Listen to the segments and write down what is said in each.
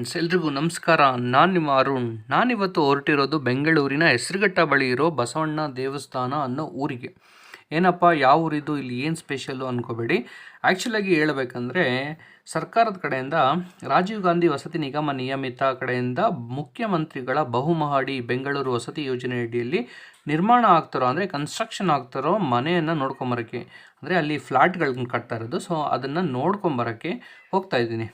Friends, ಎಲ್ರಿಗೂ ನಮಸ್ಕಾರ. ನಾನು ನಿಮ್ಮ ಅರುಣ್. ನಾನಿವತ್ತು ಹೊರಟಿರೋದು ಬೆಂಗಳೂರಿನ ಹೆಸರುಘಟ್ಟ ಬಳಿ ಇರೋ ಬಸವಣ್ಣ ದೇವಸ್ಥಾನ ಅನ್ನೋ ಊರಿಗೆ. ಏನಪ್ಪ ಯಾವ ಊರಿದು, ಇಲ್ಲಿ ಏನು ಸ್ಪೆಷಲ್ಲು ಅಂದ್ಕೋಬೇಡಿ. ಆ್ಯಕ್ಚುಲಾಗಿ ಹೇಳಬೇಕಂದ್ರೆ ಸರ್ಕಾರದ ಕಡೆಯಿಂದ ರಾಜೀವ್ ಗಾಂಧಿ ವಸತಿ ನಿಗಮ ನಿಯಮಿತ ಕಡೆಯಿಂದ ಮುಖ್ಯಮಂತ್ರಿಗಳ ಬಹುಮಹಡಿ ಬೆಂಗಳೂರು ವಸತಿ ಯೋಜನೆ ಅಡಿಯಲ್ಲಿ ನಿರ್ಮಾಣ ಆಗ್ತಾರೋ ಅಂದರೆ ಕನ್ಸ್ಟ್ರಕ್ಷನ್ ಆಗ್ತಾರೋ ಮನೆಯನ್ನು ನೋಡ್ಕೊಂಬರೋಕ್ಕೆ, ಅಂದರೆ ಅಲ್ಲಿ ಫ್ಲ್ಯಾಟ್ಗಳನ್ನ ಕಟ್ತಾ ಇರೋದು. ಸೊ ಅದನ್ನು ನೋಡ್ಕೊಂಬರೋಕ್ಕೆ ಹೋಗ್ತಾ ಇದ್ದೀನಿ.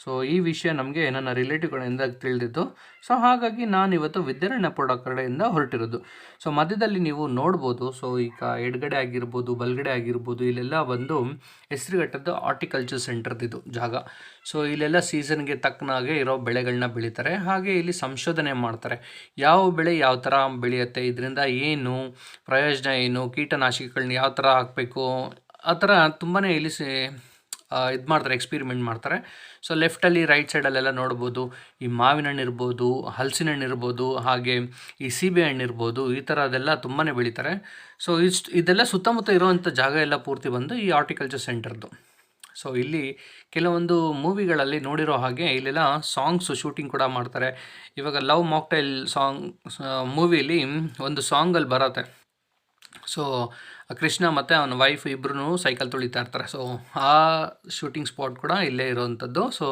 ಸೊ ಈ ವಿಷಯ ನಮಗೆ ನನ್ನ ರಿಲೇಟಿವ್ಗಳಿಂದ ತಿಳಿದಿದ್ದು. ಸೊ ಹಾಗಾಗಿ ನಾನಿವತ್ತು ವಿದ್ಯಾರಣ್ಯಪುರ ಕಡೆಯಿಂದ ಹೊರಟಿರೋದು. ಸೊ ಮಧ್ಯದಲ್ಲಿ ನೀವು ನೋಡ್ಬೋದು. ಸೊ ಈಗ ಎಡಗಡೆ ಆಗಿರ್ಬೋದು, ಬಲಗಡೆ ಆಗಿರ್ಬೋದು, ಇಲ್ಲೆಲ್ಲ ಬಂದು ಹೆಸರುಘಟ್ಟದ್ದು ಹಾರ್ಟಿಕಲ್ಚರ್ ಸೆಂಟರ್ದಿದು ಜಾಗ. ಸೊ ಇಲ್ಲೆಲ್ಲ ಸೀಸನ್ಗೆ ತಕ್ಕನಾಗೆ ಇರೋ ಬೆಳೆಗಳನ್ನ ಬೆಳೀತಾರೆ. ಹಾಗೆ ಇಲ್ಲಿ ಸಂಶೋಧನೆ ಮಾಡ್ತಾರೆ, ಯಾವ ಬೆಳೆ ಯಾವ ಥರ ಬೆಳೆಯುತ್ತೆ, ಇದರಿಂದ ಏನು ಪ್ರಯೋಜನ, ಏನು ಕೀಟನಾಶಕಗಳನ್ನ ಯಾವ ಥರ ಹಾಕಬೇಕು, ಆ ಥರ ತುಂಬಾ ಇಲ್ಲಿ ಇದು ಮಾಡ್ತಾರೆ, ಎಕ್ಸ್ಪಿರಿಮೆಂಟ್ ಮಾಡ್ತಾರೆ. ಸೊ ಲೆಫ್ಟಲ್ಲಿ ರೈಟ್ ಸೈಡಲ್ಲೆಲ್ಲ ನೋಡ್ಬೋದು, ಈ ಮಾವಿನ ಹಣ್ಣು ಇರ್ಬೋದು, ಹಲಸಿನ ಹಣ್ಣು ಇರ್ಬೋದು, ಹಾಗೆ ಈ ಸೀಬೆ ಹಣ್ಣು ಇರ್ಬೋದು, ಈ ಥರ ಅದೆಲ್ಲ ತುಂಬಾ ಬೆಳೀತಾರೆ. ಸೊ ಇದೆಲ್ಲ ಸುತ್ತಮುತ್ತ ಇರೋವಂಥ ಜಾಗ ಎಲ್ಲ ಪೂರ್ತಿ ಬಂದು ಈ ಹಾರ್ಟಿಕಲ್ಚರ್ ಸೆಂಟರ್ದು. ಸೊ ಇಲ್ಲಿ ಕೆಲವೊಂದು ಮೂವಿಗಳಲ್ಲಿ ನೋಡಿರೋ ಹಾಗೆ ಇಲ್ಲೆಲ್ಲ ಸಾಂಗ್ಸು ಶೂಟಿಂಗ್ ಕೂಡ ಮಾಡ್ತಾರೆ. ಇವಾಗ ಲವ್ ಮಾಕ್ಟೈಲ್ ಸಾಂಗ್ ಮೂವಿಲಿ ಒಂದು ಸಾಂಗಲ್ಲಿ ಬರುತ್ತೆ. ಸೊ ಕೃಷ್ಣ ಮತ್ತು ಅವನ ವೈಫ್ ಇಬ್ಬರೂ ಸೈಕಲ್ ತುಳಿತಾ ಇರ್ತಾರೆ. ಸೊ ಆ ಶೂಟಿಂಗ್ ಸ್ಪಾಟ್ ಕೂಡ ಇಲ್ಲೇ ಇರೋವಂಥದ್ದು. ಸೊ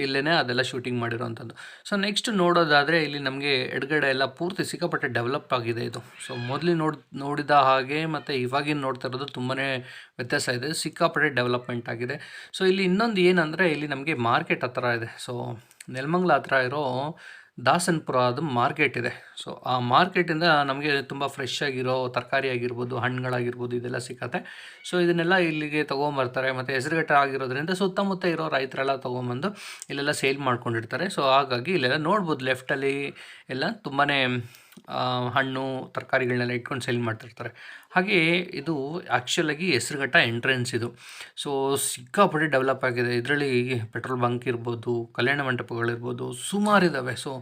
ಇಲ್ಲೇ ಅದೆಲ್ಲ ಶೂಟಿಂಗ್ ಮಾಡಿರೋವಂಥದ್ದು. ಸೊ ನೆಕ್ಸ್ಟ್ ನೋಡೋದಾದರೆ ಇಲ್ಲಿ ನಮಗೆ ಎಡಗಡೆ ಎಲ್ಲ ಪೂರ್ತಿ ಸಿಕ್ಕಾಪಟ್ಟೆ ಡೆವಲಪ್ ಆಗಿದೆ ಇದು. ಸೊ ಮೊದಲು ನೋಡಿದ ಹಾಗೆ ಮತ್ತು ಇವಾಗಿನ ನೋಡ್ತಾ ಇರೋದು ತುಂಬಾ ವ್ಯತ್ಯಾಸ ಇದೆ, ಸಿಕ್ಕಾಪಟ್ಟೆ ಡೆವಲಪ್ಮೆಂಟ್ ಆಗಿದೆ. ಸೊ ಇಲ್ಲಿ ಇನ್ನೊಂದು ಏನಂದರೆ ಇಲ್ಲಿ ನಮಗೆ ಮಾರ್ಕೆಟ್ ಹತ್ರ ಇದೆ. ಸೊ ನೆಲಮಂಗಲ ಹತ್ರ ಇರೋ ದಾಸನಪುರ ಅದು ಮಾರ್ಕೆಟ್ ಇದೆ. ಸೊ ಆ ಮಾರ್ಕೆಟಿಂದ ನಮಗೆ ತುಂಬ ಫ್ರೆಶ್ ಆಗಿರೋ ತರಕಾರಿ ಆಗಿರ್ಬೋದು, ಹಣ್ಣುಗಳಾಗಿರ್ಬೋದು, ಇದೆಲ್ಲ ಸಿಕ್ಕತ್ತೆ. ಸೊ ಇದನ್ನೆಲ್ಲ ಇಲ್ಲಿಗೆ ತೊಗೊಂಬರ್ತಾರೆ. ಮತ್ತು ಹೆಸರುಘಟ್ಟ ಆಗಿರೋದ್ರಿಂದ ಸುತ್ತಮುತ್ತ ಇರೋ ರೈತರೆಲ್ಲ ತೊಗೊಂಬಂದು ಇಲ್ಲೆಲ್ಲ ಸೇಲ್ ಮಾಡ್ಕೊಂಡಿರ್ತಾರೆ. ಸೊ ಹಾಗಾಗಿ ಇಲ್ಲೆಲ್ಲ ನೋಡ್ಬೋದು, ಲೆಫ್ಟಲ್ಲಿ ಎಲ್ಲ ತುಂಬಾ ಹಣ್ಣು ತರಕಾರಿಗಳನ್ನೆಲ್ಲ ಇಟ್ಕೊಂಡು ಸೇಲ್ ಮಾಡ್ತಿರ್ತಾರೆ. ಹಾಗೆ ಇದು ಆ್ಯಕ್ಚುಲಾಗಿ ಹೆಸರುಘಟ್ಟ ಎಂಟ್ರೆನ್ಸ್ ಇದು. ಸೊ ಸಿಕ್ಕಾಪಟ್ಟೆ ಡೆವಲಪ್ ಆಗಿದೆ. ಇದರಲ್ಲಿ ಪೆಟ್ರೋಲ್ ಬಂಕ್ ಇರ್ಬೋದು, ಕಲ್ಯಾಣ ಮಂಟಪಗಳಿರ್ಬೋದು, ಸುಮಾರಿದ್ದಾವೆ. ಸೊ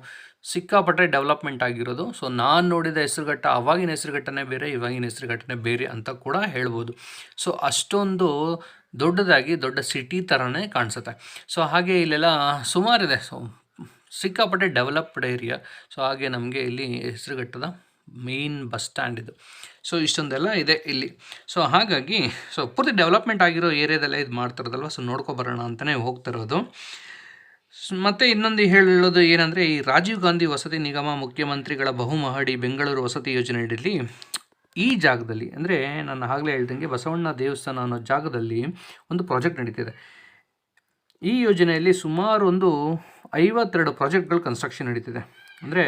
ಸಿಕ್ಕಾಪಟ್ಟೆ ಡೆವಲಪ್ಮೆಂಟ್ ಆಗಿರೋದು. ಸೊ ನಾನು ನೋಡಿದ ಹೆಸರುಘಟ್ಟ ಅವಾಗಿನ ಹೆಸರುಘಟ್ಟನೇ ಬೇರೆ, ಇವಾಗಿನ ಹೆಸರುಘಟ್ಟನೇ ಬೇರೆ ಅಂತ ಕೂಡ ಹೇಳ್ಬೋದು. ಸೊ ಅಷ್ಟೊಂದು ದೊಡ್ಡದಾಗಿ ದೊಡ್ಡ ಸಿಟಿ ಥರನೇ ಕಾಣಿಸುತ್ತೆ. ಸೊ ಹಾಗೆ ಇಲ್ಲೆಲ್ಲ ಸುಮಾರಿದೆ. ಸೊ ಸಿಕ್ಕಾಪಟ್ಟೆ ಡೆವಲಪ್ಡ್ ಏರಿಯಾ. ಸೊ ಹಾಗೆ ನಮಗೆ ಇಲ್ಲಿ ಹೆಸರುಘಟ್ಟದ ಮೇನ್ ಬಸ್ ಸ್ಟ್ಯಾಂಡ್ ಇದು. ಸೊ ಇಷ್ಟೊಂದೆಲ್ಲ ಇದೆ ಇಲ್ಲಿ. ಸೊ ಹಾಗಾಗಿ ಪೂರ್ತಿ ಡೆವಲಪ್ಮೆಂಟ್ ಆಗಿರೋ ಏರಿಯಾದಲ್ಲೇ ಇದು ಮಾಡ್ತಿರೋದಲ್ವ. ಸೊ ನೋಡ್ಕೊಬರೋಣ ಅಂತಲೇ ಹೋಗ್ತಿರೋದು. ಮತ್ತು ಇನ್ನೊಂದು ಹೇಳೋದು ಏನಂದರೆ, ಈ ರಾಜೀವ್ ಗಾಂಧಿ ವಸತಿ ನಿಗಮ ಮುಖ್ಯಮಂತ್ರಿಗಳ ಬಹುಮಹಡಿ ಬೆಂಗಳೂರು ವಸತಿ ಯೋಜನೆಯಲ್ಲಿ ಈ ಜಾಗದಲ್ಲಿ, ಅಂದರೆ ನಾನು ಆಗಲೇ ಹೇಳ್ದಂಗೆ ಬಸವಣ್ಣ ದೇವಸ್ಥಾನ ಅನ್ನೋ ಜಾಗದಲ್ಲಿ ಒಂದು ಪ್ರಾಜೆಕ್ಟ್ ನಡೀತಿದೆ. ಈ ಯೋಜನೆಯಲ್ಲಿ ಸುಮಾರು ಒಂದು 52 ಪ್ರಾಜೆಕ್ಟ್ಗಳು ಕನ್ಸ್ಟ್ರಕ್ಷನ್ ನಡೀತಿದೆ. ಅಂದರೆ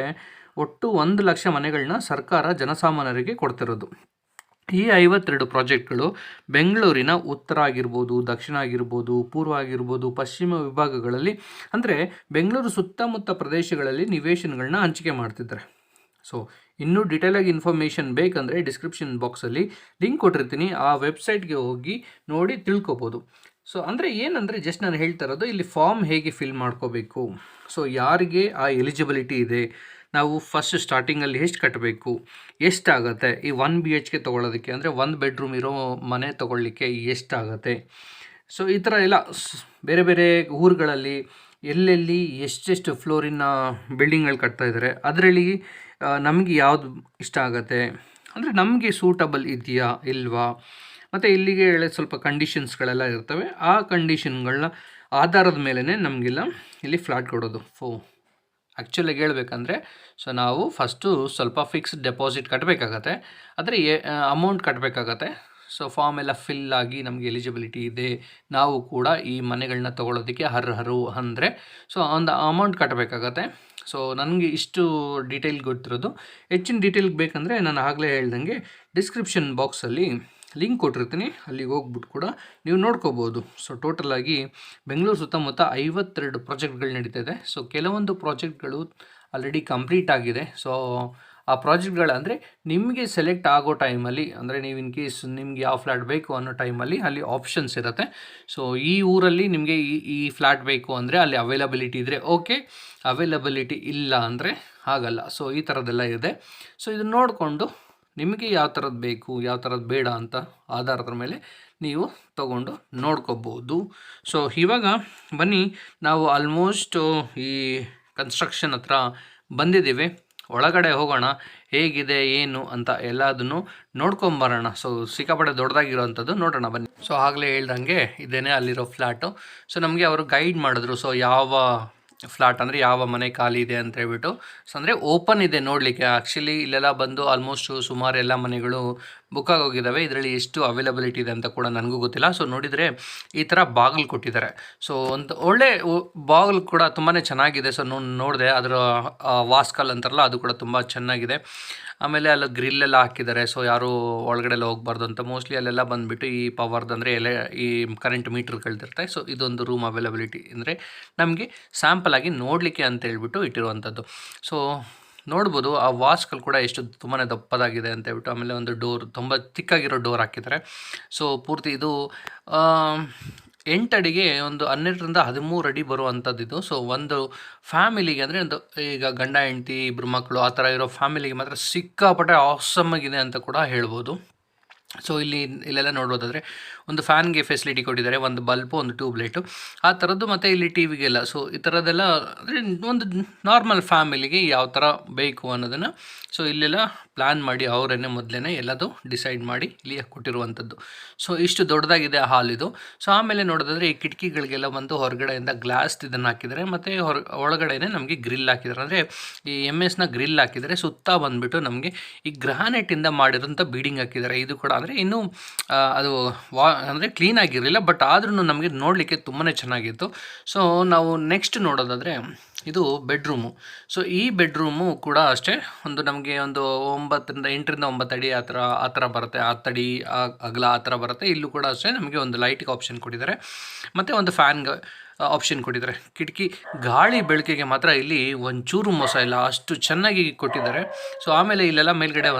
ಒಟ್ಟು 1 ಲಕ್ಷ ಮನೆಗಳನ್ನ ಸರ್ಕಾರ ಜನಸಾಮಾನ್ಯರಿಗೆ ಕೊಡ್ತಿರೋದು. ಈ 52 ಪ್ರಾಜೆಕ್ಟ್ಗಳು ಬೆಂಗಳೂರಿನ ಉತ್ತರ ಆಗಿರ್ಬೋದು, ದಕ್ಷಿಣ ಆಗಿರ್ಬೋದು, ಪೂರ್ವ ಆಗಿರ್ಬೋದು, ಪಶ್ಚಿಮ ವಿಭಾಗಗಳಲ್ಲಿ, ಅಂದರೆ ಬೆಂಗಳೂರು ಸುತ್ತಮುತ್ತ ಪ್ರದೇಶಗಳಲ್ಲಿ ನಿವೇಶನಗಳನ್ನ ಹಂಚಿಕೆ ಮಾಡ್ತಿದ್ದಾರೆ. ಸೊ ಇನ್ನೂ ಡಿಟೇಲಾಗಿ ಇನ್ಫಾರ್ಮೇಷನ್ ಬೇಕಂದರೆ ಡಿಸ್ಕ್ರಿಪ್ಷನ್ ಬಾಕ್ಸಲ್ಲಿ ಲಿಂಕ್ ಕೊಟ್ಟಿರ್ತೀನಿ, ಆ ವೆಬ್ಸೈಟ್ಗೆ ಹೋಗಿ ನೋಡಿ ತಿಳ್ಕೊಬೋದು. ಸೊ ಅಂದರೆ ಏನಂದರೆ, ಜಸ್ಟ್ ನಾನು ಹೇಳ್ತಾ ಇರೋದು ಇಲ್ಲಿ ಫಾರ್ಮ್ ಹೇಗೆ ಫಿಲ್ ಮಾಡ್ಕೋಬೇಕು, ಸೊ ಯಾರಿಗೆ ಆ ಎಲಿಜಿಬಿಲಿಟಿ ಇದೆ, ನಾವು ಫಸ್ಟ್ ಸ್ಟಾರ್ಟಿಂಗಲ್ಲಿ ಎಷ್ಟು ಕಟ್ಟಬೇಕು, ಎಷ್ಟಾಗತ್ತೆ, ಈ 1 BHK ತೊಗೊಳ್ಳೋದಕ್ಕೆ, ಅಂದರೆ 1 ಬೆಡ್ರೂಮ್ ಇರೋ ಮನೆ ತೊಗೊಳ್ಳಿಕ್ಕೆ ಎಷ್ಟಾಗತ್ತೆ. ಸೊ ಈ ಥರ ಎಲ್ಲ ಬೇರೆ ಬೇರೆ ಊರುಗಳಲ್ಲಿ ಎಲ್ಲೆಲ್ಲಿ ಎಷ್ಟೆಷ್ಟು ಫ್ಲೋರಿನ ಬಿಲ್ಡಿಂಗ್ಗಳು ಕಟ್ತಾಯಿದ್ದಾರೆ, ಅದರಲ್ಲಿ ನಮಗೆ ಯಾವುದು ಇಷ್ಟ ಆಗುತ್ತೆ, ಅಂದರೆ ನಮಗೆ ಸೂಟಬಲ್ ಇದೆಯಾ ಇಲ್ವಾ, ಮತ್ತು ಇಲ್ಲಿಗೆ ಸ್ವಲ್ಪ ಕಂಡೀಷನ್ಸ್ಗಳೆಲ್ಲ ಇರ್ತವೆ. ಆ ಕಂಡೀಷನ್ಗಳನ್ನ ಆಧಾರದ ಮೇಲೇ ನಮಗೆಲ್ಲ ಇಲ್ಲಿ ಫ್ಲ್ಯಾಟ್ ಕೊಡೋದು. ಆ್ಯಕ್ಚುಲಾಗಿ ಹೇಳ್ಬೇಕಂದ್ರೆ, ಸೊ ನಾವು ಫಸ್ಟು ಸ್ವಲ್ಪ ಫಿಕ್ಸ್ಡ್ ಡೆಪಾಸಿಟ್ ಕಟ್ಟಬೇಕಾಗತ್ತೆ, ಆದರೆ ಅಮೌಂಟ್ ಕಟ್ಟಬೇಕಾಗತ್ತೆ. ಸೊ ಫಾರ್ಮ್ ಎಲ್ಲ ಫಿಲ್ ಆಗಿ ನಮಗೆ ಎಲಿಜಿಬಿಲಿಟಿ ಇದೆ, ನಾವು ಕೂಡ ಈ ಮನೆಗಳನ್ನ ತೊಗೊಳೋದಕ್ಕೆ ಅರ್ಹರು ಅಂದರೆ ಸೊ ಒಂದು ಅಮೌಂಟ್ ಕಟ್ಟಬೇಕಾಗತ್ತೆ. ಸೊ ನನಗೆ ಇಷ್ಟು ಡೀಟೇಲ್ ಗೊತ್ತಿರೋದು. ಹೆಚ್ಚಿನ ಡೀಟೇಲ್ಗೆ ಬೇಕಂದರೆ ನಾನು ಆಗಲೇ ಹೇಳ್ದಂಗೆ ಡಿಸ್ಕ್ರಿಪ್ಷನ್ ಬಾಕ್ಸಲ್ಲಿ ಲಿಂಕ್ ಕೊಟ್ಟಿರ್ತೀನಿ, ಅಲ್ಲಿಗೆ ಹೋಗ್ಬಿಟ್ಟು ಕೂಡ ನೀವು ನೋಡ್ಕೋಬೋದು. ಸೊ ಟೋಟಲಾಗಿ ಬೆಂಗಳೂರು ಸುತ್ತಮುತ್ತ 52 ಪ್ರಾಜೆಕ್ಟ್ಗಳು ನಡೀತಾ ಇದೆ. ಸೊ ಕೆಲವೊಂದು ಪ್ರಾಜೆಕ್ಟ್ಗಳು ಆಲ್ರೆಡಿ ಕಂಪ್ಲೀಟ್ ಆಗಿದೆ. ಸೊ ಆ ಪ್ರಾಜೆಕ್ಟ್ಗಳು ಅಂದರೆ ನಿಮಗೆ ಸೆಲೆಕ್ಟ್ ಆಗೋ ಟೈಮಲ್ಲಿ, ಅಂದರೆ ನೀವು ಇನ್ ಕೇಸ್ ನಿಮ್ಗೆ ಯಾವ ಫ್ಲ್ಯಾಟ್ ಬೇಕು ಅನ್ನೋ ಟೈಮಲ್ಲಿ ಅಲ್ಲಿ ಆಪ್ಷನ್ಸ್ ಇರುತ್ತೆ. ಸೊ ಈ ಊರಲ್ಲಿ ನಿಮಗೆ ಈ ಫ್ಲ್ಯಾಟ್ ಬೇಕು ಅಂದರೆ ಅಲ್ಲಿ ಅವೈಲಬಿಲಿಟಿ ಇದ್ದರೆ ಓಕೆ, ಅವೈಲಬಿಲಿಟಿ ಇಲ್ಲ ಅಂದರೆ ಆಗಲ್ಲ. ಸೊ ಈ ಥರದ್ದೆಲ್ಲ ಇದೆ. ಸೊ ಇದನ್ನು ನೋಡಿಕೊಂಡು ನಿಮಗೆ ಯಾವ ಥರದ್ದು ಬೇಕು ಯಾವ ಥರದ್ದು ಬೇಡ ಅಂತ ಆಧಾರದ ಮೇಲೆ ನೀವು ತಗೊಂಡು ನೋಡ್ಕೋಬೋದು. ಸೊ ಇವಾಗ ಬನ್ನಿ, ನಾವು ಆಲ್ಮೋಸ್ಟ್ ಈ ಕನ್ಸ್ಟ್ರಕ್ಷನ್ ಹತ್ರ ಬಂದಿದ್ದೀವಿ. ಒಳಗಡೆ ಹೋಗೋಣ, ಹೇಗಿದೆ ಏನು ಅಂತ ಎಲ್ಲದನ್ನು ನೋಡ್ಕೊಂಬರೋಣ. ಸೊ ಸಿಕ್ಕಾಪಟ್ಟೆ ದೊಡ್ಡದಾಗಿರೋವಂಥದ್ದು, ನೋಡೋಣ ಬನ್ನಿ. ಸೊ ಆಗಲೇ ಹೇಳ್ದಂಗೆ ಇದೇನೇ ಅಲ್ಲಿರೋ ಫ್ಲ್ಯಾಟು. ಸೊ ನಮಗೆ ಅವರು ಗೈಡ್ ಮಾಡಿದ್ರು, ಸೊ ಯಾವ ಫ್ಲ್ಯಾಟ್ ಅಂದರೆ ಯಾವ ಮನೆ ಖಾಲಿ ಇದೆ ಅಂತ ಹೇಳ್ಬಿಟ್ಟು. ಸೊ ಅಂದರೆ ಓಪನ್ ಇದೆ ನೋಡಲಿಕ್ಕೆ. ಆ್ಯಕ್ಚುಲಿ ಇಲ್ಲೆಲ್ಲ ಬಂದು ಆಲ್ಮೋಸ್ಟು ಸುಮಾರು ಎಲ್ಲ ಮನೆಗಳು ಬುಕ್ ಆಗೋಗಿದ್ದಾವೆ. ಇದರಲ್ಲಿ ಎಷ್ಟು ಅವೈಲಬಿಲಿಟಿ ಇದೆ ಅಂತ ಕೂಡ ನನಗೂ ಗೊತ್ತಿಲ್ಲ. ಸೊ ನೋಡಿದರೆ ಈ ಥರ ಬಾಗಿಲು ಕೊಟ್ಟಿದ್ದಾರೆ. ಸೊ ಒಂದು ಒಳ್ಳೆ ಬಾಗಿಲು ಕೂಡ ತುಂಬಾ ಚೆನ್ನಾಗಿದೆ. ಸೊ ನೋಡಿದೆ ಅದರ ವಾಸ್ಕಲ್ ಅಂತಾರಲ್ಲ, ಅದು ಕೂಡ ತುಂಬ ಚೆನ್ನಾಗಿದೆ. ಆಮೇಲೆ ಅಲ್ಲಿ ಗ್ರಿಲ್ಲೆಲ್ಲ ಹಾಕಿದ್ದಾರೆ. ಸೊ ಯಾರು ಒಳಗಡೆ ಎಲ್ಲ ಹೋಗ್ಬಾರ್ದು ಅಂತ. ಮೋಸ್ಟ್ಲಿ ಅಲ್ಲೆಲ್ಲ ಬಂದುಬಿಟ್ಟು ಈ ಪವರ್ದು ಅಂದರೆ ಎಲ್ಲ ಈ ಕರೆಂಟ್ ಮೀಟ್ರ್ಗಳ್ದಿರುತ್ತೆ. ಸೊ ಇದೊಂದು ರೂಮ್ ಅವೈಲಬಿಲಿಟಿ ಅಂದರೆ ನಮಗೆ ಸ್ಯಾಂಪಲ್ ಆಗಿ ನೋಡಲಿಕ್ಕೆ ಅಂತ ಹೇಳ್ಬಿಟ್ಟು ಇಟ್ಟಿರುವಂಥದ್ದು. ಸೊ ನೋಡ್ಬೋದು ಆ ವಾಸ್ಕಲ್ ಕೂಡ ಎಷ್ಟು ತುಂಬಾ ದಪ್ಪದಾಗಿದೆ ಅಂತ ಹೇಳ್ಬಿಟ್ಟು. ಆಮೇಲೆ ಒಂದು ಡೋರ್, ತುಂಬ ತಿಕ್ಕಾಗಿರೋ ಡೋರ್ ಹಾಕಿದ್ದಾರೆ. ಸೊ ಪೂರ್ತಿ ಇದು 8 ಅಡಿಗೆ ಒಂದು 12ರಿಂದ 13 ಅಡಿ ಬರುವಂಥದ್ದು ಇದು. ಸೊ ಒಂದು ಫ್ಯಾಮಿಲಿಗೆ ಅಂದರೆ ಒಂದು ಈಗ ಗಂಡ ಹೆಂಡತಿ ಇಬ್ಬರು ಮಕ್ಕಳು ಆ ಥರ ಇರೋ ಫ್ಯಾಮಿಲಿಗೆ ಮಾತ್ರ ಸಿಕ್ಕಾಪಟ್ಟೆ ಆಸಮ್ ಆಗಿದೆ ಅಂತ ಕೂಡ ಹೇಳ್ಬೋದು. ಸೊ ಇಲ್ಲೆಲ್ಲ ನೋಡ್ಬೋದಾದರೆ ಒಂದು ಫ್ಯಾನ್ಗೆ ಫೆಸಿಲಿಟಿ ಕೊಟ್ಟಿದ್ದಾರೆ, ಒಂದು ಬಲ್ಬು, ಒಂದು ಟ್ಯೂಬ್ಲೈಟು ಆ ಥರದ್ದು, ಮತ್ತು ಇಲ್ಲಿ ಟಿ ವಿಗೆಲ್ಲ. ಸೊ ಈ ಥರದ್ದೆಲ್ಲ ಅಂದರೆ ಒಂದು ನಾರ್ಮಲ್ ಫ್ಯಾಮಿಲಿಗೆ ಯಾವ ಥರ ಬೇಕು ಅನ್ನೋದನ್ನು ಸೊ ಇಲ್ಲೆಲ್ಲ ಪ್ಲ್ಯಾನ್ ಮಾಡಿ ಅವರನ್ನೇ ಮೊದಲೇ ಎಲ್ಲದು ಡಿಸೈಡ್ ಮಾಡಿ ಇಲ್ಲಿ ಕೊಟ್ಟಿರುವಂಥದ್ದು. ಸೊ ಇಷ್ಟು ದೊಡ್ಡದಾಗಿದೆ ಹಾಲ್ ಇದು. ಸೊ ಆಮೇಲೆ ನೋಡೋದಾದರೆ ಈ ಕಿಟಕಿಗಳಿಗೆಲ್ಲ ಬಂದು ಹೊರಗಡೆಯಿಂದ ಗ್ಲಾಸ್ ಇದನ್ನು ಹಾಕಿದ್ದಾರೆ, ಮತ್ತು ಒಳಗಡೆನೇ ನಮಗೆ ಗ್ರಿಲ್ ಹಾಕಿದ್ದಾರೆ. ಅಂದರೆ ಈ MS ಗ್ರಿಲ್ ಹಾಕಿದ್ದಾರೆ. ಸುತ್ತ ಬಂದುಬಿಟ್ಟು ನಮಗೆ ಈ ಗ್ರಾನೈಟಿಂದ ಮಾಡಿರೋಂಥ ಬೀಡಿಂಗ್ ಹಾಕಿದ್ದಾರೆ. ಇದು ಕೂಡ ಅಂದರೆ ಇನ್ನೂ ಅದು ಅಂದರೆ ಕ್ಲೀನ್ ಆಗಿರಲಿಲ್ಲ, ಬಟ್ ಆದ್ರೂ ನಮಗೆ ನೋಡಲಿಕ್ಕೆ ತುಂಬಾ ಚೆನ್ನಾಗಿತ್ತು. ಸೊ ನಾವು ನೆಕ್ಸ್ಟ್ ನೋಡೋದಾದರೆ ಇದು ಬೆಡ್ರೂಮು. ಸೊ ಈ ಬೆಡ್ರೂಮು ಕೂಡ ಅಷ್ಟೇ ಒಂದು ನಮಗೆ ಒಂದು 8ರಿಂದ 9 ಅಡಿ ಆ ಥರ ಬರುತ್ತೆ. 10 ಅಡಿ ಅಗಲ ಆ ಥರ ಬರುತ್ತೆ. ಇಲ್ಲೂ ಕೂಡ ಅಷ್ಟೇ ನಮಗೆ ಒಂದು ಲೈಟಿಗೆ ಆಪ್ಷನ್ ಕೊಟ್ಟಿದ್ದಾರೆ, ಮತ್ತು ಒಂದು ಫ್ಯಾನ್ಗೆ ಆಪ್ಷನ್ ಕೊಟ್ಟಿದ್ದಾರೆ. ಕಿಟಕಿ ಗಾಳಿ ಬೆಳಕಿಗೆ ಮಾತ್ರ ಇಲ್ಲಿ ಒಂಚೂರು ಮೋಸ ಇಲ್ಲ, ಅಷ್ಟು ಚೆನ್ನಾಗಿ ಕೊಟ್ಟಿದ್ದಾರೆ. ಸೊ ಆಮೇಲೆ ಇಲ್ಲೆಲ್ಲ ಮೇಲ್ಗಡೆ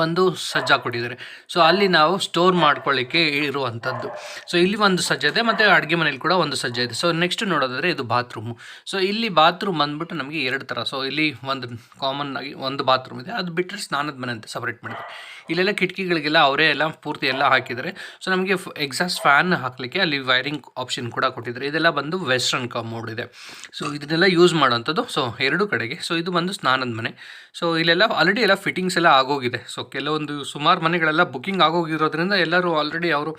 ಒಂದು ಸಜ್ಜಾ ಕೊಟ್ಟಿದ್ದಾರೆ. ಸೊ ಅಲ್ಲಿ ನಾವು ಸ್ಟೋರ್ ಮಾಡ್ಕೊಳ್ಳಿಕ್ಕೆ ಇರುವಂಥದ್ದು. ಸೊ ಇಲ್ಲಿ ಒಂದು ಸಜ್ಜೆ ಇದೆ, ಮತ್ತು ಅಡುಗೆ ಮನೇಲಿ ಕೂಡ ಒಂದು ಸಜ್ಜೆ ಇದೆ. ಸೊ ನೆಕ್ಸ್ಟ್ ನೋಡೋದಾದರೆ ಇದು ಬಾತ್ರೂಮು. ಸೊ ಇಲ್ಲಿ ಬಾತ್ರೂಮ್ ಬಂದ್ಬಿಟ್ಟು ನಮಗೆ 2 ಥರ. ಸೊ ಇಲ್ಲಿ ಒಂದು ಕಾಮನ್ ಆಗಿ ಒಂದು ಬಾತ್ರೂಮ್ ಇದೆ, ಅದು ಬಿಟ್ಟರೆ ಸ್ನಾನದ ಮನೆ ಅಂತ ಸಪ್ರೇಟ್ ಮಾಡಿದ್ದಾರೆ. ಇಲ್ಲೆಲ್ಲ ಕಿಟಕಿಗಳಿಗೆಲ್ಲ ಅವರೇ ಎಲ್ಲ ಪೂರ್ತಿ ಎಲ್ಲ ಹಾಕಿದ್ದಾರೆ. ಸೊ ನಮಗೆ ಎಕ್ಸಾಸ್ಟ್ ಫ್ಯಾನ್ ಹಾಕಲಿಕ್ಕೆ ಅಲ್ಲಿ ವೈರಿಂಗ್ ಆಪ್ಷನ್ ಕೂಡ ಕೊಟ್ಟಿದ್ದಾರೆ. ಇದೆಲ್ಲ ಬಂದು ವೆಸ್ಟರ್ನ್ ಕಮೋಡ್ ಇದೆ. ಸೊ ಇದನ್ನೆಲ್ಲ ಯೂಸ್ ಮಾಡೋವಂಥದ್ದು. ಸೊ 2 ಕಡೆಗೆ. ಸೊ ಇದು ಬಂದು ಸ್ನಾನದ ಮನೆ. ಸೊ ಇಲ್ಲೆಲ್ಲ ಆಲ್ರೆಡಿ ಎಲ್ಲ ಫಿಟ್ಟಿಂಗ್ಸ್ ಎಲ್ಲ ಆಗೋಗಿದೆ. ಸೊ ಕೆಲವೊಂದು ಸುಮಾರು ಮನೆಗಳೆಲ್ಲ ಬುಕ್ಕಿಂಗ್ ಆಗೋಗಿರೋದ್ರಿಂದ ಎಲ್ಲರೂ ಆಲ್ರೆಡಿ ಅವರು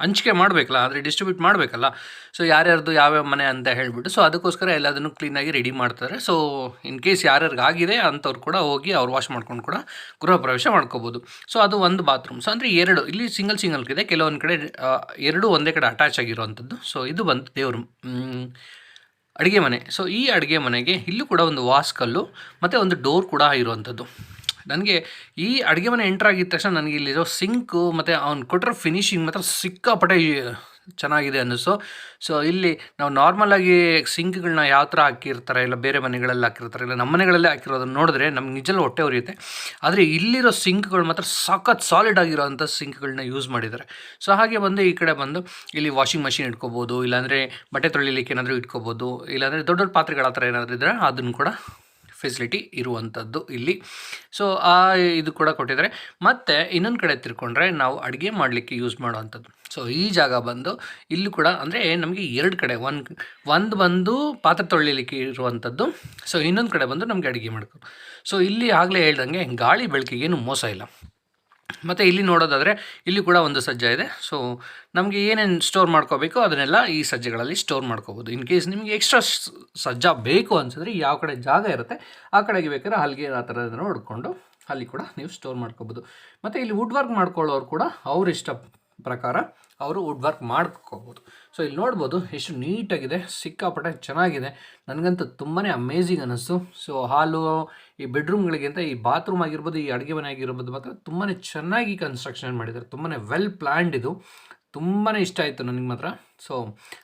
ಹಂಚಿಕೆ ಮಾಡಬೇಕಲ್ಲ, ಅಂದರೆ ಡಿಸ್ಟ್ರಿಬ್ಯೂಟ್ ಮಾಡಬೇಕಲ್ಲ. ಸೊ ಯಾರ್ಯಾರ್ದು ಯಾವ್ಯಾವ ಮನೆ ಅಂತ ಹೇಳಿಬಿಟ್ಟು ಸೊ ಅದಕ್ಕೋಸ್ಕರ ಎಲ್ಲದನ್ನು ಕ್ಲೀನಾಗಿ ರೆಡಿ ಮಾಡ್ತಾರೆ. ಸೊ ಇನ್ ಕೇಸ್ ಯಾರ್ಯಾರಿಗಾಗಿದೆ ಅಂಥವ್ರು ಕೂಡ ಹೋಗಿ ಅವ್ರು ವಾಶ್ ಮಾಡ್ಕೊಂಡು ಕೂಡ ಗೃಹ ಪ್ರವೇಶ ಮಾಡ್ಕೋಬೋದು. ಸೊ ಅದು ಒಂದು ಬಾತ್ರೂಮ್. ಸೊ ಅಂದರೆ 2 ಇಲ್ಲಿ ಸಿಂಗಲ್ ಇದೆ, ಕೆಲವೊಂದು ಕಡೆ 2 ಒಂದೇ ಕಡೆ ಅಟ್ಯಾಚ್ ಆಗಿರುವಂಥದ್ದು. ಸೊ ಇದು ಬಂದು ದೇವ್ರ ಅಡುಗೆ ಮನೆ. ಸೊ ಈ ಅಡುಗೆ ಮನೆಗೆ ಇಲ್ಲೂ ಕೂಡ ಒಂದು ವಾಸ್ಕಲ್ಲು ಮತ್ತು ಒಂದು ಡೋರ್ ಕೂಡ ಇರುವಂಥದ್ದು. ನನಗೆ ಈ ಅಡುಗೆ ಮನೆ ಎಂಟ್ರಾಗಿದ್ದ ತಕ್ಷಣ ನನಗೆ ಇಲ್ಲಿರೋ ಸಿಂಕು ಮತ್ತು ಅವ್ನು ಕೊಟ್ಟಿರೋ ಫಿನಿಶಿಂಗ್ ಮಾತ್ರ ಸಿಕ್ಕಾಪಟ್ಟೆ ಚೆನ್ನಾಗಿದೆ ಅನ್ನಿಸು. ಸೊ ಇಲ್ಲಿ ನಾವು ನಾರ್ಮಲಾಗಿ ಸಿಂಕ್ಗಳನ್ನ ಯಾವ ಥರ ಹಾಕಿರ್ತಾರೆ, ಇಲ್ಲ ಬೇರೆ ಮನೆಗಳಲ್ಲಿ ಹಾಕಿರ್ತಾರೆ, ಇಲ್ಲ ನಮ್ಮ ಮನೆಗಳಲ್ಲೇ ಹಾಕಿರೋದನ್ನು ನೋಡಿದ್ರೆ ನಮ್ಗೆ ನಿಜಲ್ಲೂ ಹೊಟ್ಟೆ ಉರಿಯುತ್ತೆ. ಆದರೆ ಇಲ್ಲಿರೋ ಸಿಂಕ್ಗಳು ಮಾತ್ರ ಸಖತ್ ಸಾಲಿಡ್ ಆಗಿರೋವಂಥ ಸಿಂಕ್ಗಳನ್ನ ಯೂಸ್ ಮಾಡಿದ್ದಾರೆ. ಸೊ ಹಾಗೆ ಬಂದು ಈ ಕಡೆ ಬಂದು ಇಲ್ಲಿ ವಾಷಿಂಗ್ ಮಷಿನ್ ಇಟ್ಕೋಬೋದು, ಇಲ್ಲಾಂದರೆ ಬಟ್ಟೆ ತೊಳಿಲಿಕ್ಕೆ ಏನಾದರೂ ಇಟ್ಕೋಬೋದು, ಇಲ್ಲಾಂದರೆ ದೊಡ್ಡ ದೊಡ್ಡ ಪಾತ್ರೆಗಳ ಹತ್ರ ಏನಾದರೂ ಇದ್ದರೆ ಅದನ್ನು ಕೂಡ ಫೆಸಿಲಿಟಿ ಇರುವಂಥದ್ದು ಇಲ್ಲಿ. ಸೊ ಇದು ಕೂಡ ಕೊಟ್ಟಿದ್ದಾರೆ. ಮತ್ತು ಇನ್ನೊಂದು ಕಡೆ ತಿರ್ಕೊಂಡ್ರೆ ನಾವು ಅಡುಗೆ ಮಾಡಲಿಕ್ಕೆ ಯೂಸ್ ಮಾಡುವಂಥದ್ದು. ಸೊ ಈ ಜಾಗ ಬಂದು ಇಲ್ಲೂ ಕೂಡ ಅಂದರೆ ನಮಗೆ 2 ಕಡೆ, ಒಂದು ಬಂದು ಪಾತ್ರೆ ತೊಳಿಲಿಕ್ಕೆ ಇರುವಂಥದ್ದು. ಸೊ ಇನ್ನೊಂದು ಕಡೆ ಬಂದು ನಮಗೆ ಅಡುಗೆ ಮಾಡ್ಕೊಂಡು. ಸೊ ಇಲ್ಲಿ ಆಗಲೇ ಹೇಳ್ದಂಗೆ ಗಾಳಿ ಬೆಳಕಿಗೇನು ಮೋಸ ಇಲ್ಲ. ಮತ್ತು ಇಲ್ಲಿ ನೋಡೋದಾದರೆ ಇಲ್ಲಿ ಕೂಡ ಒಂದು ಸಜ್ಜೆ ಇದೆ. ಸೊ ನಮಗೆ ಏನೇನು ಸ್ಟೋರ್ ಮಾಡ್ಕೋಬೇಕು ಅದನ್ನೆಲ್ಲ ಈ ಸಜ್ಜೆಗಳಲ್ಲಿ ಸ್ಟೋರ್ ಮಾಡ್ಕೋಬೋದು. ಇನ್ ಕೇಸ್ ನಿಮಗೆ ಎಕ್ಸ್ಟ್ರಾ ಸಜ್ಜಾ ಬೇಕು ಅನಿಸಿದ್ರೆ ಯಾವ ಕಡೆ ಜಾಗ ಇರುತ್ತೆ ಆ ಕಡೆಗೆ ಬೇಕಾದ್ರೆ ಹಲ್ಗೆ ಆ ಥರ ನೋಡಿಕೊಂಡು ಅಲ್ಲಿ ಕೂಡ ನೀವು ಸ್ಟೋರ್ ಮಾಡ್ಕೋಬೋದು. ಮತ್ತು ಇಲ್ಲಿ ವುಡ್ ವರ್ಕ್ ಮಾಡ್ಕೊಳ್ಳೋರು ಕೂಡ ಅವ್ರ ಇಷ್ಟ ಪ್ರಕಾರ ಅವರು ವುಡ್ ವರ್ಕ್ ಮಾಡ್ಕೋಬೋದು. ಸೊ ಇಲ್ಲಿ ನೋಡ್ಬೋದು ಎಷ್ಟು ನೀಟಾಗಿದೆ, ಸಿಕ್ಕಾಪಟ್ಟೆ ಚೆನ್ನಾಗಿದೆ. ನನಗಂತೂ ತುಂಬಾ ಅಮೇಝಿಂಗ್ ಅನ್ನಿಸ್ತು. ಸೊ ಹಾಲು ಈ ಬೆಡ್ರೂಮ್ಗಳಿಗಿಂತ ಈ ಬಾತ್ರೂಮ್ ಆಗಿರ್ಬೋದು, ಈ ಅಡುಗೆ ಮನೆ ಆಗಿರ್ಬೋದು ಮಾತ್ರ ತುಂಬಾ ಚೆನ್ನಾಗಿ ಕನ್ಸ್ಟ್ರಕ್ಷನ್ ಮಾಡಿದ್ದಾರೆ. ತುಂಬಾ ವೆಲ್ ಪ್ಲ್ಯಾನ್ಡ್ ಇದು. ತುಂಬಾ ಇಷ್ಟ ಆಯಿತು ನನಗೆ ಮಾತ್ರ. ಸೊ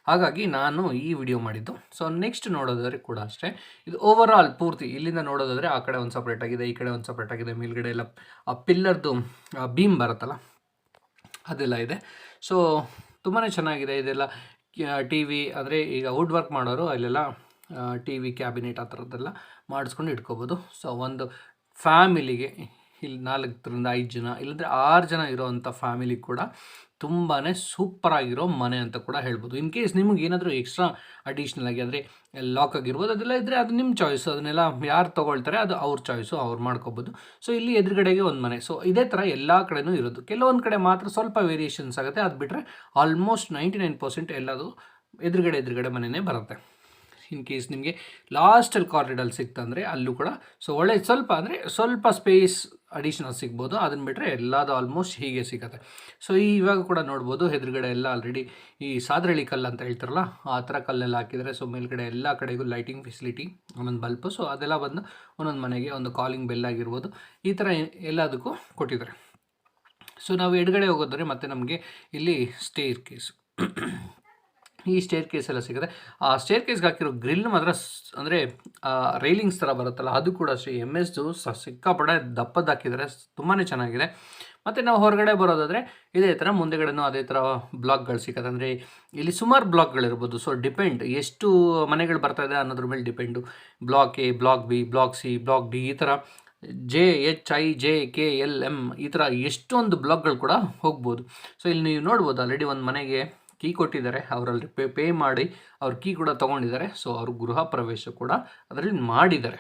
ಹಾಗಾಗಿ ನಾನು ಈ ವಿಡಿಯೋ ಮಾಡಿದ್ದು. ಸೊ ನೆಕ್ಸ್ಟ್ ನೋಡೋದಾದರೆ ಕೂಡ ಅಷ್ಟೇ, ಇದು ಓವರ್ ಆಲ್ ಪೂರ್ತಿ ಇಲ್ಲಿಂದ ನೋಡೋದಾದರೆ ಆ ಕಡೆ ಒಂದು ಸಪ್ರೇಟ್ ಆಗಿದೆ, ಈ ಕಡೆ ಒಂದು ಸಪ್ರೇಟ್ ಆಗಿದೆ, ಮೇಲ್ಗಡೆ ಎಲ್ಲ ಆ ಪಿಲ್ಲರ್ದು ಬೀಮ್ ಬರುತ್ತಲ್ಲ ಅದೆಲ್ಲ ಇದೆ. ಸೊ ತುಂಬಾ ಚೆನ್ನಾಗಿದೆ. ಇದೆಲ್ಲ ಟಿ ವಿ ಅಂದರೆ ಈಗ ವುಡ್ ವರ್ಕ್ ಮಾಡೋರು ಅಲ್ಲೆಲ್ಲ ಟಿ ವಿ ಕ್ಯಾಬಿನೆಟ್ ಆ ಥರದ್ದೆಲ್ಲ ಮಾಡಿಸ್ಕೊಂಡು ಇಟ್ಕೋಬೋದು. ಸೊ ಒಂದು ಫ್ಯಾಮಿಲಿಗೆ ಇಲ್ಲಿ 4ರಿಂದ 5 ಜನ ಇಲ್ಲಾಂದರೆ 6 ಜನ ಇರೋವಂಥ ಫ್ಯಾಮಿಲಿ ಕೂಡ ತುಂಬಾ ಸೂಪರಾಗಿರೋ ಮನೆ ಅಂತ ಕೂಡ ಹೇಳ್ಬೋದು. ಇನ್ ಕೇಸ್ ನಿಮಗೆ ಏನಾದರೂ ಎಕ್ಸ್ಟ್ರಾ ಅಡಿಷ್ನಲ್ ಆಗಿ ಅಂದರೆ ಲಾಕ್ ಆಗಿರ್ಬೋದು ಅದೆಲ್ಲ ಇದ್ದರೆ ಅದು ನಿಮ್ಮ ಚಾಯ್ಸು, ಅದನ್ನೆಲ್ಲ ಯಾರು ತೊಗೊಳ್ತಾರೆ ಅದು ಅವ್ರ ಚಾಯ್ಸು, ಅವ್ರು ಮಾಡ್ಕೋಬೋದು. ಸೊ ಇಲ್ಲಿ ಎದುರುಗಡೆಗೆ ಒಂದು ಮನೆ. ಸೊ ಇದೇ ಥರ ಎಲ್ಲ ಕಡೆನೂ ಇರೋದು. ಕೆಲವೊಂದು ಕಡೆ ಮಾತ್ರ ಸ್ವಲ್ಪ ವೇರಿಯೇಷನ್ಸ್ ಆಗುತ್ತೆ, ಅದು ಬಿಟ್ಟರೆ ಆಲ್ಮೋಸ್ಟ್ 99% ಎಲ್ಲದು ಎದುರುಗಡೆ ಮನೆಯೇ ಬರುತ್ತೆ. ಇನ್ ಕೇಸ್ ನಿಮಗೆ ಲಾಸ್ಟಲ್ಲಿ ಕಾರಿಡಾರ್ ಸಿಕ್ತಂದರೆ ಅಲ್ಲೂ ಕೂಡ ಸೊ ಒಳ್ಳೆ ಸ್ವಲ್ಪ ಸ್ಪೇಸ್ ಅಡಿಷನಲ್ ಸಿಗ್ಬೋದು. ಅದನ್ನು ಬಿಟ್ಟರೆ ಎಲ್ಲದು ಆಲ್ಮೋಸ್ಟ್ ಹೀಗೆ ಸಿಗುತ್ತೆ. ಸೊ ಇವಾಗ ಕೂಡ ನೋಡ್ಬೋದು ಎದುರುಗಡೆ ಎಲ್ಲ ಆಲ್ರೆಡಿ ಈ ಸಾದ್ರಳ್ಳಿ ಕಲ್ಲು ಅಂತ ಹೇಳ್ತಾರಲ್ಲ ಆ ಥರ ಕಲ್ಲೆಲ್ಲ ಹಾಕಿದರೆ. ಸೊ ಮೇಲ್ಗಡೆ ಎಲ್ಲ ಕಡೆಗೂ ಲೈಟಿಂಗ್ ಫೆಸಿಲಿಟಿ, ಒಂದೊಂದು ಬಲ್ಪು, ಸೊ ಅದೆಲ್ಲ ಬಂದು ಒಂದೊಂದು ಮನೆಗೆ ಒಂದು ಕಾಲಿಂಗ್ ಬೆಲ್ ಆಗಿರ್ಬೋದು, ಈ ಥರ ಎಲ್ಲದಕ್ಕೂ ಕೊಟ್ಟಿದ್ದಾರೆ. ಸೊ ನಾವು ಎಡಗಡೆ ಹೋಗೋದ್ರೆ ಮತ್ತೆ ನಮಗೆ ಇಲ್ಲಿ ಸ್ಟೇರ್ ಕೇಸು, ಈ ಸ್ಟೇರ್ ಕೇಸ್ ಎಲ್ಲ ಸಿಗುತ್ತೆ. ಆ ಸ್ಟೇರ್ ಕೇಸ್ಗೆ ಹಾಕಿರೋ ಗ್ರಿಲ್ ಮಾತ್ರ ಅಂದರೆ ರೈಲಿಂಗ್ಸ್ ಥರ ಬರುತ್ತಲ್ಲ ಅದು ಕೂಡ ಅಷ್ಟೇ MS ಸಿಕ್ಕಾಪಡೆ ದಪ್ಪದ್ದು ಹಾಕಿದ್ದಾರೆ, ತುಂಬಾ ಚೆನ್ನಾಗಿದೆ. ಮತ್ತು ನಾವು ಹೊರಗಡೆ ಬರೋದಾದರೆ ಇದೇ ಥರ ಮುಂದೆಗಡೆನೂ ಅದೇ ಥರ ಬ್ಲಾಕ್ಗಳು ಸಿಗುತ್ತೆ. ಅಂದರೆ ಇಲ್ಲಿ ಸುಮಾರು ಬ್ಲಾಕ್ಗಳಿರ್ಬೋದು. ಸೊ ಡಿಪೆಂಡ್ ಎಷ್ಟು ಮನೆಗಳು ಬರ್ತಾಯಿದೆ ಅನ್ನೋದ್ರ ಮೇಲೆ depend. Block A, block B, block C, block D, ಈ ಥರ JHIJKLM ಈ ಥರ ಎಷ್ಟೊಂದು ಬ್ಲಾಕ್ಗಳು ಕೂಡ ಹೋಗ್ಬೋದು. ಸೊ ಇಲ್ಲಿ ನೀವು ನೋಡ್ಬೋದು ಆಲ್ರೆಡಿ ಒಂದು ಮನೆಗೆ ಕೀ ಕೊಟ್ಟಿದ್ದಾರೆ, ಅವರಲ್ಲಿ ಪೇ ಮಾಡಿ ಅವ್ರ ಕೀ ಕೂಡ ತೊಗೊಂಡಿದ್ದಾರೆ. ಸೊ ಅವರು ಗೃಹ ಪ್ರವೇಶ ಕೂಡ ಅದರಲ್ಲಿ ಮಾಡಿದ್ದಾರೆ.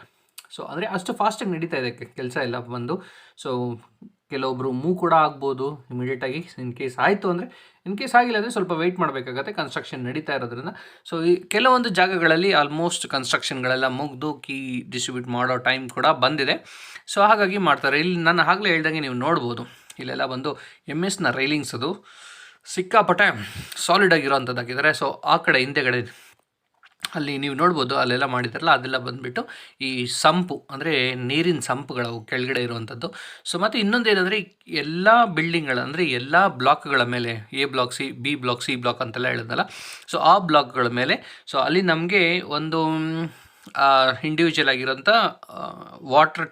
ಸೊ ಅಂದರೆ ಅಷ್ಟು ಫಾಸ್ಟಾಗಿ ನಡೀತಾ ಇದೆ ಕೆಲಸ ಎಲ್ಲ ಬಂದು. ಸೊ ಕೆಲವೊಬ್ಬರು ಮೂವ್ ಕೂಡ ಆಗ್ಬೋದು ಇಮಿಡಿಯೇಟಾಗಿ. ಇನ್ ಕೇಸ್ ಆಯಿತು ಅಂದರೆ, ಇನ್ ಕೇಸ್ ಆಗಿಲ್ಲ ಅಂದರೆ ಸ್ವಲ್ಪ ವೆಯ್ಟ್ ಮಾಡಬೇಕಾಗತ್ತೆ, ಕನ್ಸ್ಟ್ರಕ್ಷನ್ ನಡೀತಾ ಇರೋದ್ರಿಂದ. ಸೊ ಈ ಕೆಲವೊಂದು ಜಾಗಗಳಲ್ಲಿ ಆಲ್ಮೋಸ್ಟ್ ಕನ್ಸ್ಟ್ರಕ್ಷನ್ಗಳೆಲ್ಲ ಮುಗಿದು ಕೀ ಡಿಸ್ಟ್ರಿಬ್ಯೂಟ್ ಮಾಡೋ ಟೈಮ್ ಕೂಡ ಬಂದಿದೆ. ಸೊ ಹಾಗಾಗಿ ಮಾಡ್ತಾರೆ. ಇಲ್ಲಿ ನಾನು ಆಗಲೇ ಹೇಳ್ದಂಗೆ ನೀವು ನೋಡ್ಬೋದು ಇಲ್ಲೆಲ್ಲ ಬಂದು MS ರೈಲಿಂಗ್ಸ್ ಅದು ಸಿಕ್ಕಾಪಟ್ಟೆ ಸಾಲಿಡ್ ಆಗಿರೋವಂಥದ್ದು ಹಾಕಿದ್ದಾರೆ. ಸೊ ಆ ಕಡೆ ಹಿಂದೆಗಡೆ ಅಲ್ಲಿ ನೀವು ನೋಡ್ಬೋದು ಅಲ್ಲೆಲ್ಲ ಮಾಡಿದಾರಲ್ಲ ಅದೆಲ್ಲ ಬಂದುಬಿಟ್ಟು ಈ ಸಂಪು ಅಂದರೆ ನೀರಿನ ಸಂಪುಗಳು ಕೆಳಗಡೆ ಇರುವಂಥದ್ದು. ಸೊ ಮತ್ತು ಇನ್ನೊಂದು ಏನಂದರೆ ಎಲ್ಲ ಬಿಲ್ಡಿಂಗ್ಗಳ ಅಂದರೆ ಎಲ್ಲ ಬ್ಲಾಕ್ಗಳ ಮೇಲೆ A block, B block, C block ಅಂತೆಲ್ಲ ಹೇಳಿದ್ನಲ್ಲ, ಸೊ ಆ ಬ್ಲಾಕ್ಗಳ ಮೇಲೆ ಸೊ ಅಲ್ಲಿ ನಮಗೆ ಒಂದು ಇಂಡಿವಿಜುವಲ್ ಆಗಿರೋಂಥ ವಾಟ್ರ್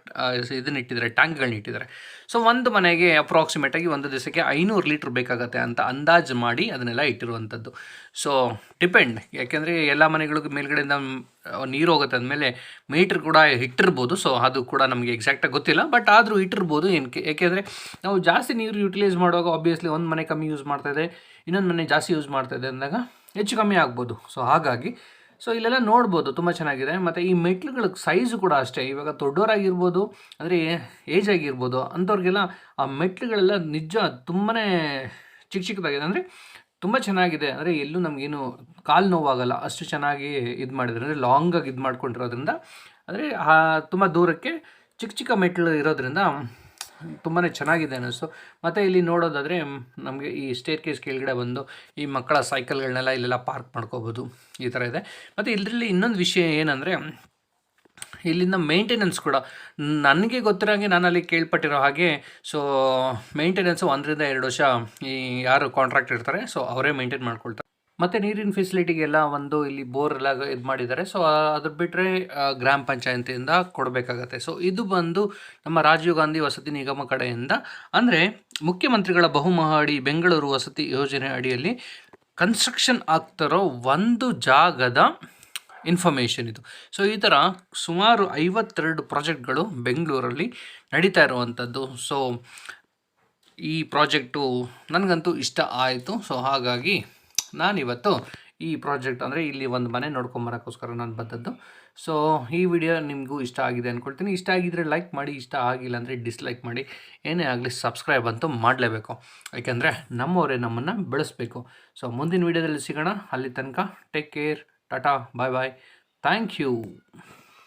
ಇದನ್ನ ಇಟ್ಟಿದ್ದಾರೆ, ಟ್ಯಾಂಕ್ಗಳನ್ನ ಇಟ್ಟಿದ್ದಾರೆ. ಸೊ ಒಂದು ಮನೆಗೆ ಅಪ್ರಾಕ್ಸಿಮೇಟಾಗಿ ಒಂದು ದಿವಸಕ್ಕೆ 500 ಲೀಟ್ರ್ ಬೇಕಾಗತ್ತೆ ಅಂತ ಅಂದಾಜು ಮಾಡಿ ಅದನ್ನೆಲ್ಲ ಇಟ್ಟಿರುವಂಥದ್ದು. ಸೊ ಡಿಪೆಂಡ್, ಯಾಕೆಂದರೆ ಎಲ್ಲ ಮನೆಗಳಿಗೂ ಮೇಲ್ಗಡೆಯಿಂದ ನೀರು ಹೋಗುತ್ತೆ ಅಂದಮೇಲೆ ಮೀಟ್ರ್ ಕೂಡ ಇಟ್ಟಿರ್ಬೋದು. ಸೊ ಅದು ಕೂಡ ನಮಗೆ ಎಕ್ಸಾಕ್ಟಾಗಿ ಗೊತ್ತಿಲ್ಲ, ಬಟ್ ಆದರೂ ಇಟ್ಟಿರ್ಬೋದು. ಯಾಕೆಂದರೆ ನಾವು ಜಾಸ್ತಿ ನೀರು ಯುಟಿಲೈಸ್ ಮಾಡುವಾಗ ಆಬ್ವಿಯಸ್ಲಿ ಒಂದು ಮನೆ ಕಮ್ಮಿ ಯೂಸ್ ಮಾಡ್ತಾಯಿದೆ, ಇನ್ನೊಂದು ಮನೆ ಜಾಸ್ತಿ ಯೂಸ್ ಮಾಡ್ತಾಯಿದೆ ಅಂದಾಗ ಹೆಚ್ಚು ಕಮ್ಮಿ ಆಗ್ಬೋದು. ಸೊ ಹಾಗಾಗಿ ಸೊ ಇಲ್ಲೆಲ್ಲ ನೋಡ್ಬೋದು ತುಂಬ ಚೆನ್ನಾಗಿದೆ. ಮತ್ತು ಈ ಮೆಟ್ಲುಗಳ ಸೈಜು ಕೂಡ ಅಷ್ಟೇ. ಇವಾಗ ದೊಡ್ಡವರಾಗಿರ್ಬೋದು ಅಂದರೆ ಏಜ್ ಆಗಿರ್ಬೋದು ಅಂಥವ್ರಿಗೆಲ್ಲ ಆ ಮೆಟ್ಲುಗಳೆಲ್ಲ ನಿಜ ತುಂಬಾ ಚಿಕ್ಕದಾಗಿದೆ, ಅಂದರೆ ತುಂಬ ಚೆನ್ನಾಗಿದೆ. ಅಂದರೆ ಎಲ್ಲೂ ನಮಗೇನು ಕಾಲು ನೋವಾಗಲ್ಲ, ಅಷ್ಟು ಚೆನ್ನಾಗಿ ಇದು ಮಾಡಿದ್ದಾರೆ. ಅಂದರೆ ಲಾಂಗಾಗಿ ಇದು ಮಾಡ್ಕೊಂಡಿರೋದ್ರಿಂದ, ಅಂದರೆ ತುಂಬ ದೂರಕ್ಕೆ ಚಿಕ್ಕ ಮೆಟ್ಲು ಇರೋದ್ರಿಂದ ತುಂಬಾ ಚೆನ್ನಾಗಿದೆ ಅನ್ನಿಸ್ತು. ಮತ್ತು ಇಲ್ಲಿ ನೋಡೋದಾದರೆ ನಮಗೆ ಈ ಸ್ಟೇರ್ ಕೇಸ್ ಕೆಳಗಡೆ ಬಂದು ಈ ಮಕ್ಕಳ ಸೈಕಲ್ಗಳನ್ನೆಲ್ಲ ಇಲ್ಲೆಲ್ಲ ಪಾರ್ಕ್ ಮಾಡ್ಕೋಬೋದು, ಈ ಥರ ಇದೆ. ಮತ್ತು ಇದರಲ್ಲಿ ಇನ್ನೊಂದು ವಿಷಯ ಏನಂದರೆ ಇಲ್ಲಿಂದ ಮೇಂಟೆನೆನ್ಸ್ ಕೂಡ ನನಗೆ ಗೊತ್ತಿರೋಂಗೆ, ನಾನಲ್ಲಿ ಕೇಳ್ಪಟ್ಟಿರೋ ಹಾಗೆ ಸೊ ಮೇಂಟೆನೆನ್ಸು 1 ರಿಂದ 2 ವರ್ಷ ಈ ಯಾರು ಕಾಂಟ್ರಾಕ್ಟ್ ಇರ್ತಾರೆ ಸೊ ಅವರೇ ಮೇಂಟೈನ್ ಮಾಡ್ಕೊಳ್ತಾರೆ. ಮತ್ತು ನೀರಿನ ಫೆಸಿಲಿಟಿಗೆಲ್ಲ ಒಂದು ಇಲ್ಲಿ ಬೋರ್ ಎಲ್ಲ ಇದು ಮಾಡಿದ್ದಾರೆ. ಸೊ ಅದ್ರ ಬಿಟ್ಟರೆ ಗ್ರಾಮ ಪಂಚಾಯತಿಯಿಂದ ಕೊಡಬೇಕಾಗತ್ತೆ. ಸೊ ಇದು ಬಂದು ನಮ್ಮ ರಾಜೀವ್ ಗಾಂಧಿ ವಸತಿ ನಿಗಮ ಕಡೆಯಿಂದ, ಅಂದರೆ ಮುಖ್ಯಮಂತ್ರಿಗಳ ಬಹುಮಹಡಿ ಬೆಂಗಳೂರು ವಸತಿ ಯೋಜನೆ ಅಡಿಯಲ್ಲಿ ಕನ್ಸ್ಟ್ರಕ್ಷನ್ ಆಗ್ತಿರೋ ಒಂದು ಜಾಗದ ಇನ್ಫಾರ್ಮೇಷನ್ ಇದು. ಸೊ ಈ ಥರ ಸುಮಾರು 52 ಪ್ರಾಜೆಕ್ಟ್ಗಳು ಬೆಂಗಳೂರಲ್ಲಿ ನಡೀತಾ ಇರುವಂಥದ್ದು. ಸೊ ಈ ಪ್ರಾಜೆಕ್ಟು ನನಗಂತೂ ಇಷ್ಟ ಆಯಿತು. ಸೊ ಹಾಗಾಗಿ ನಾನಿವತ್ತು ಈ ಪ್ರಾಜೆಕ್ಟ್ ಅಂದರೆ ಇಲ್ಲಿ ಒಂದು ಮನೆ ನೋಡ್ಕೊಂಬರೋಕ್ಕೋಸ್ಕರ ನಾನು ಬಂದದ್ದು. ಸೊ ಈ ವಿಡಿಯೋ ನಿಮಗೂ ಇಷ್ಟ ಆಗಿದೆ ಅಂದ್ಕೊಳ್ತೀನಿ. ಇಷ್ಟ ಆಗಿದ್ದರೆ ಲೈಕ್ ಮಾಡಿ, ಇಷ್ಟ ಆಗಿಲ್ಲ ಅಂದರೆ ಡಿಸ್ಲೈಕ್ ಮಾಡಿ. ಏನೇ ಆಗಲಿ ಸಬ್ಸ್ಕ್ರೈಬ್ ಅಂತೂ ಮಾಡಲೇಬೇಕು, ಯಾಕೆಂದರೆ ನಮ್ಮವರೇ ನಮ್ಮನ್ನು ಬೆಳೆಸಬೇಕು. ಸೊ ಮುಂದಿನ ವಿಡಿಯೋದಲ್ಲಿ ಸಿಗೋಣ. ಅಲ್ಲಿ ತನಕ take care, tata, bye bye, thank you.